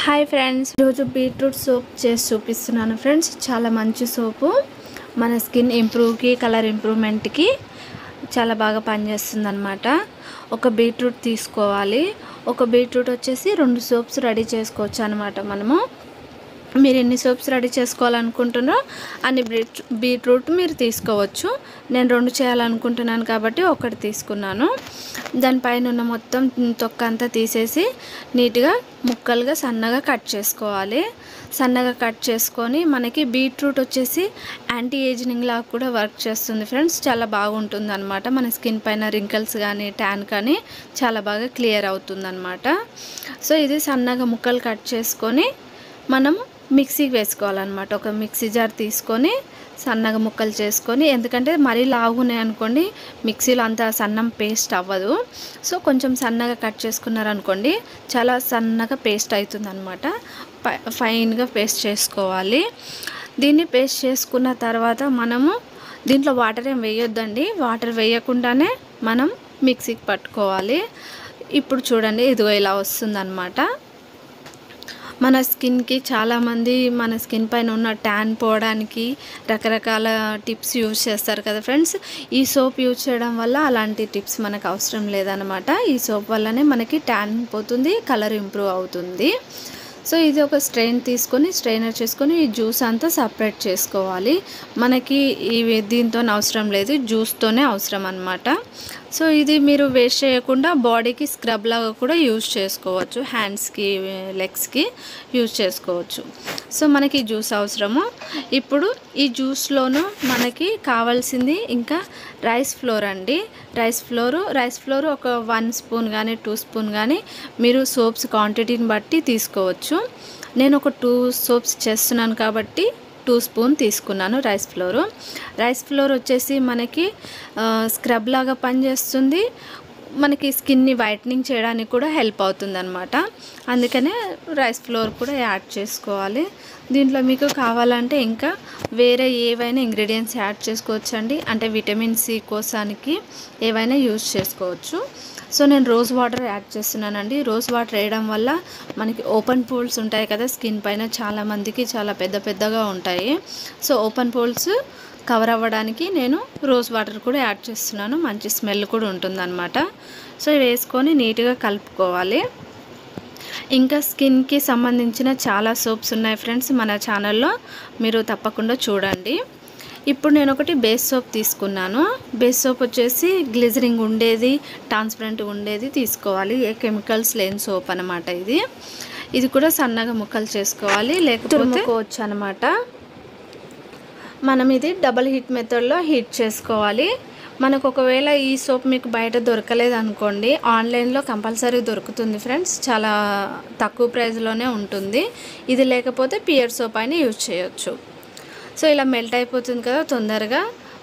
Hi friends, ఈరోజు beetroot soap చేసి చూపిస్తున్నాను ఫ్రెండ్స్. చాలా మంచి సోపు, మన స్కిన్ ఇంప్రూవ్కి, కలర్ ఇంప్రూవ్మెంట్కి చాలా బాగా పనిచేస్తుంది అనమాట. ఒక బీట్రూట్ తీసుకోవాలి. ఒక బీట్రూట్ వచ్చేసి 2 సోప్స్ రెడీ చేసుకోవచ్చు అనమాట. మనము మీరు ఎన్ని సోప్స్ రెడీ చేసుకోవాలనుకుంటున్నారో అన్ని బీట్రూట్ మీరు తీసుకోవచ్చు. నేను 2 చేయాలనుకుంటున్నాను కాబట్టి 1 తీసుకున్నాను. దానిపైన ఉన్న మొత్తం తొక్క అంతా తీసేసి నీట్గా ముక్కలుగా సన్నగా కట్ చేసుకోవాలి. సన్నగా కట్ చేసుకొని, మనకి బీట్రూట్ వచ్చేసి యాంటీ ఏజింగ్ లాగా కూడా వర్క్ చేస్తుంది ఫ్రెండ్స్. చాలా బాగుంటుంది అనమాట. మన స్కిన్ పైన రింకల్స్ కానీ ట్యాన్ కానీ చాలా బాగా క్లియర్ అవుతుంది అనమాట. సో ఇది సన్నగా ముక్కలు కట్ చేసుకొని మనం మిక్సీకి వేసుకోవాలన్నమాట. ఒక మిక్సీ జార్ తీసుకొని సన్నగా ముక్కలు చేసుకొని, ఎందుకంటే మరీ లావున్నాయి అనుకోండి మిక్సీలో అంత సన్నం పేస్ట్ అవ్వదు. సో కొంచెం సన్నగా కట్ చేసుకున్నారనుకోండి చాలా సన్నగా పేస్ట్ అవుతుంది అనమాట. ఫైన్గా పేస్ట్ చేసుకోవాలి. దీన్ని పేస్ట్ చేసుకున్న తర్వాత మనము దీంట్లో వాటర్ ఏం వేయొద్దండి. వాటర్ వేయకుండానే మనం మిక్సీకి పట్టుకోవాలి. ఇప్పుడు చూడండి, ఇదిగో ఇలా వస్తుందన్నమాట. మన స్కిన్కి చాలామంది మన స్కిన్ పైన ఉన్న ట్యాన్ పోవడానికి రకరకాల టిప్స్ యూజ్ చేస్తారు కదా ఫ్రెండ్స్. ఈ సోప్ యూజ్ చేయడం వల్ల అలాంటి టిప్స్ మనకు అవసరం లేదనమాట. ఈ సోప్ వల్లనే మనకి ట్యాన్ పోతుంది, కలర్ ఇంప్రూవ్ అవుతుంది. సో ఇది ఒక స్ట్రైనర్ చేసుకొని ఈ జ్యూస్ అంతా సపరేట్ చేసుకోవాలి. మనకి ఇవి దీంతో అవసరం లేదు, జ్యూస్తోనే అవసరం అన్నమాట. సో ఇది మీరు వేస్ట్ చేయకుండా బాడీకి స్క్రబ్ లాగా కూడా యూజ్ చేసుకోవచ్చు. హ్యాండ్స్కి, లెగ్స్కి యూజ్ చేసుకోవచ్చు. సో మనకి జ్యూస్ అవసరము. ఇప్పుడు ఈ జ్యూస్లోనూ మనకి కావాల్సింది ఇంకా రైస్ ఫ్లోర్ అండి. రైస్ ఫ్లోర్ ఒక 1 స్పూన్ కానీ 2 స్పూన్ కానీ మీరు సోప్స్ క్వాంటిటీని బట్టి తీసుకోవచ్చు. నేను ఒక 2 సోప్స్ చేస్తున్నాను కాబట్టి 2 స్పూన్ తీసుకున్నాను రైస్ ఫ్లోర్ వచ్చేసి మనకి స్క్రబ్ లాగా పనిచేస్తుంది. మనకి స్కిన్ని వైట్నింగ్ చేయడానికి కూడా హెల్ప్ అవుతుంది అనమాట. అందుకనే రైస్ ఫ్లోర్ కూడా యాడ్ చేసుకోవాలి. దీంట్లో మీకు కావాలంటే ఇంకా వేరే ఏవైనా ఇంగ్రీడియంట్స్ యాడ్ చేసుకోవచ్చు అండి. అంటే విటమిన్ సి కోసానికి ఏవైనా యూజ్ చేసుకోవచ్చు. సో నేను రోజ్ వాటర్ యాడ్ చేస్తున్నానండి. రోజ్ వాటర్ వేయడం వల్ల మనకి ఓపెన్ పోల్స్ ఉంటాయి కదా స్కిన్ పైన, చాలామందికి చాలా పెద్దగా ఉంటాయి. సో ఓపెన్ పోల్స్ కవర్ అవ్వడానికి నేను రోజ్ వాటర్ కూడా యాడ్ చేస్తున్నాను. మంచి స్మెల్ కూడా ఉంటుందన్నమాట. సో వేసుకొని నీట్గా కలుపుకోవాలి. ఇంకా స్కిన్కి సంబంధించిన చాలా సోప్స్ ఉన్నాయి ఫ్రెండ్స్ మన ఛానల్లో, మీరు తప్పకుండా చూడండి. ఇప్పుడు నేను ఒకటి బేస్ సోప్ తీసుకున్నాను. బేస్ సోప్ వచ్చేసి గ్లిజరింగ్ ఉండేది, ట్రాన్స్పరెంట్ ఉండేది తీసుకోవాలి. ఏ కెమికల్స్ లేని సోప్ అనమాట. ఇది కూడా సన్నగా ముక్కలు చేసుకోవాలి, లేకపోతే అనమాట. మనం ఇది డబుల్ హీట్ మెథడ్లో హీట్ చేసుకోవాలి. మనకు ఒకవేళ ఈ సోప్ మీకు బయట దొరకలేదు అనుకోండి, ఆన్లైన్లో కంపల్సరీ దొరుకుతుంది ఫ్రెండ్స్. చాలా తక్కువ ప్రైస్లోనే ఉంటుంది. ఇది లేకపోతే పియర్ సోప్ అయినా యూజ్ చేయొచ్చు. సో ఇలా మెల్ట్ అయిపోతుంది కదా తొందరగా.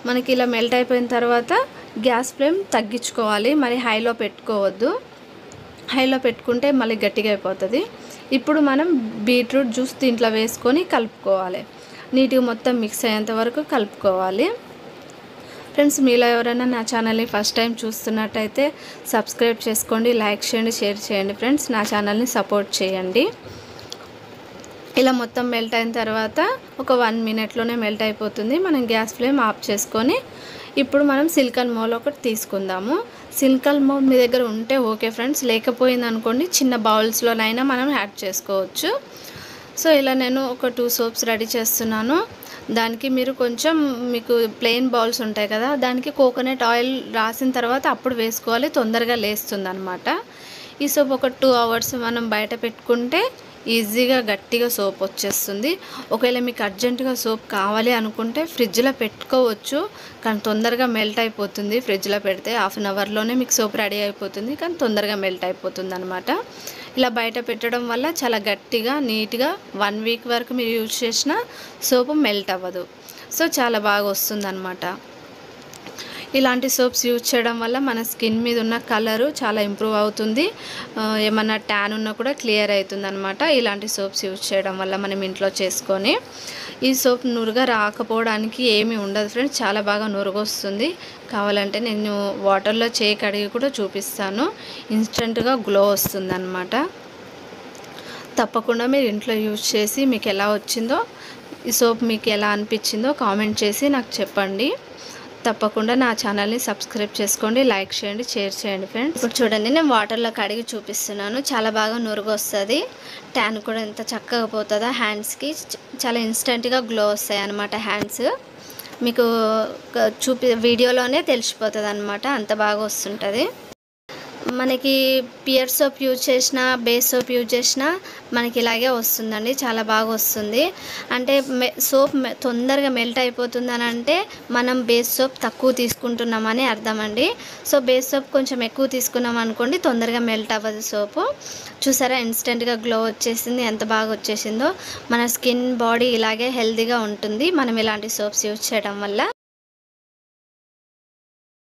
మనకి ఇలా మెల్ట్ అయిపోయిన తర్వాత గ్యాస్ ఫ్లేమ్ తగ్గించుకోవాలి. మరి హైలో పెట్టుకోవద్దు. హైలో పెట్టుకుంటే మళ్ళీ గట్టిగా అయిపోతుంది. ఇప్పుడు మనం బీట్రూట్ జ్యూస్ దీంట్లో వేసుకొని కలుపుకోవాలి. నీట్గా మొత్తం మిక్స్ అయ్యేంత వరకు కలుపుకోవాలి. ఫ్రెండ్స్, మీలో ఎవరైనా నా ఛానల్ని ఫస్ట్ టైం చూస్తున్నట్టయితే సబ్స్క్రైబ్ చేసుకోండి, లైక్ చేయండి, షేర్ చేయండి ఫ్రెండ్స్. నా ఛానల్ని సపోర్ట్ చేయండి. ఇలా మొత్తం మెల్ట్ అయిన తర్వాత ఒక 1 మినిట్లోనే మెల్ట్ అయిపోతుంది. మనం గ్యాస్ ఫ్లేమ్ ఆఫ్ చేసుకొని ఇప్పుడు మనం సిలికాన్ మౌల్ ఒకటి తీసుకుందాము. సిలికాన్ మౌల్ మీ దగ్గర ఉంటే ఓకే ఫ్రెండ్స్, లేకపోయింది అనుకోండి చిన్న బౌల్స్లోనైనా మనం యాడ్ చేసుకోవచ్చు. సో ఇలా నేను ఒక 2 సోప్స్ రెడీ చేస్తున్నాను. దానికి మీరు కొంచెం మీకు ప్లెయిన్ బౌల్స్ ఉంటాయి కదా, దానికి కోకోనట్ ఆయిల్ రాసిన తర్వాత అప్పుడు వేసుకోవాలి, తొందరగా లేస్తుంది అనమాట. ఈ సోప్ ఒక 2 అవర్స్ మనం బయట పెట్టుకుంటే ఈజీగా గట్టిగా సోప్ వచ్చేస్తుంది. ఒకవేళ మీకు అర్జెంటుగా సోప్ కావాలి అనుకుంటే ఫ్రిడ్జ్లో పెట్టుకోవచ్చు, కానీ తొందరగా మెల్ట్ అయిపోతుంది. ఫ్రిడ్జ్లో పెడితే హాఫ్ అన్ అవర్లోనే మీకు సోప్ రెడీ అయిపోతుంది, కానీ తొందరగా మెల్ట్ అయిపోతుంది అనమాట. ఇలా బయట పెట్టడం వల్ల చాలా గట్టిగా నీట్గా 1 వీక్ వరకు మీరు యూజ్ చేసిన సోపు మెల్ట్ అవ్వదు. సో చాలా బాగా వస్తుందన్నమాట. ఇలాంటి సోప్స్ యూజ్ చేయడం వల్ల మన స్కిన్ మీద ఉన్న కలరు చాలా ఇంప్రూవ్ అవుతుంది. ఏమన్నా ట్యాన్ ఉన్నా కూడా క్లియర్ అవుతుంది అనమాట. ఇలాంటి సోప్స్ యూజ్ చేయడం వల్ల మనం ఇంట్లో చేసుకొని. ఈ సోప్ నురుగా రాకపోవడానికి ఏమీ ఉండదు ఫ్రెండ్స్, చాలా బాగా నురుగు వస్తుంది. కావాలంటే నేను వాటర్లో చేయి కడిగి కూడా చూపిస్తాను. ఇన్స్టెంట్గా గ్లో వస్తుంది అనమాట. తప్పకుండా మీరు ఇంట్లో యూజ్ చేసి మీకు ఎలా వచ్చిందో, ఈ సోప్ మీకు ఎలా అనిపించిందో కామెంట్ చేసి నాకు చెప్పండి. తప్పకుండా నా ఛానల్ని సబ్స్క్రైబ్ చేసుకోండి, లైక్ చేయండి, షేర్ చేయండి ఫ్రెండ్స్. ఇప్పుడు చూడండి, నేను వాటర్లో కడిగి చూపిస్తున్నాను. చాలా బాగా నురుగు వస్తుంది, ట్యాన్ కూడా ఎంత చక్కగా పోతుందో హ్యాండ్స్కి. చాలా ఇన్స్టెంట్గా గ్లో వస్తాయి అన్నమాట హ్యాండ్స్. మీకు వీడియోలోనే తెలిసిపోతుంది అన్నమాట, అంత బాగా వస్తుంటుంది. మనకి పియర్ సోప్ యూజ్ చేసినా, బేస్ సోప్ యూజ్ చేసినా మనకి ఇలాగే వస్తుందండి, చాలా బాగా వస్తుంది. అంటే సోప్ తొందరగా మెల్ట్ అయిపోతుంది అని అంటే మనం బేస్ సోప్ తక్కువ తీసుకుంటున్నామని అర్థం అండి. సో బేస్ సోప్ కొంచెం ఎక్కువ తీసుకున్నాం అనుకోండి, తొందరగా మెల్ట్ అవ్వదు సోపు. చూసారా ఇన్స్టెంట్గా గ్లో వచ్చేసింది, ఎంత బాగా వచ్చేసిందో. మన స్కిన్ బాడీ ఇలాగే హెల్తీగా ఉంటుంది మనం ఇలాంటి సోప్స్ యూజ్ చేయడం వల్ల.